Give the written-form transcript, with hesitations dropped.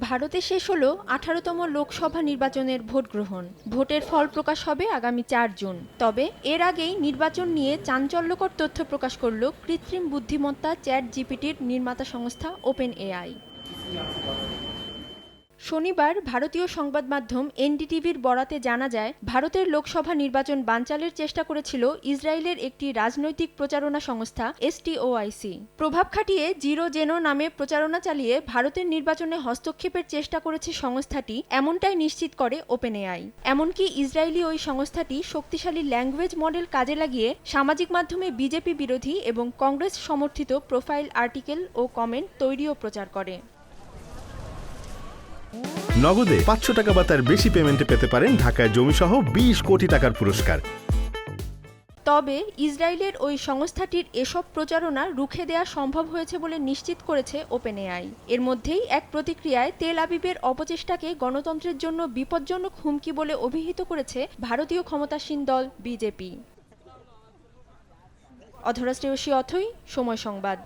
ভারতে শেষ হলো 18তম লোকসভা নির্বাচনের ভোট গ্রহণ। ভোটের ফল প্রকাশ হবে আগামী 4 জুন। তবে এর আগেই নির্বাচন নিয়ে চাঞ্চল্যকর তথ্য প্রকাশ করল কৃত্রিম বুদ্ধিমত্তা চ্যাট জিপিটির নির্মাতা সংস্থা ওপেন এআই। শনিবার ভারতীয় সংবাদ মাধ্যম এনডিটিভির বরাতে জানা যায়, ভারতের লোকসভা নির্বাচন বানচালের চেষ্টা করেছিল ইসরায়েলের একটি রাজনৈতিক প্রচারণা সংস্থা এসটিওআইসি। প্রভাব খাটিয়ে জিরো জেনো নামে প্রচারণা চালিয়ে ভারতের নির্বাচনে হস্তক্ষেপের চেষ্টা করেছে সংস্থাটি, এমনটাই নিশ্চিত করে ওপেন এআই। এমনকি ইসরায়েলি ওই সংস্থাটি শক্তিশালী ল্যাঙ্গুয়েজ মডেল কাজে লাগিয়ে সামাজিক মাধ্যমে বিজেপি বিরোধী এবং কংগ্রেস সমর্থিত প্রোফাইল আর্টিকেল ও কমেন্ট তৈরি ও প্রচার করে। নগদে 500 টাকা বা তার বেশি পেমেন্টে পেতে পারেন ঢাকায় জমিসহ 20 কোটি টাকার পুরস্কার। তবে ইসরায়েলের ওই সংস্থাটির এসব প্রচারণা রুখে দেওয়া সম্ভব হয়েছে বলে নিশ্চিত করেছে ওপেন এআই। এর মধ্যেই এক প্রতিক্রিয়ায় তেল আবিবের অপচেষ্টাকে গণতন্ত্রের জন্য বিপজ্জনক হুমকি বলে অভিহিত করেছে ভারতীয় ক্ষমতাসীন দল বিজেপি। অধরা শ্রেয়সী অথই, সময় সংবাদ।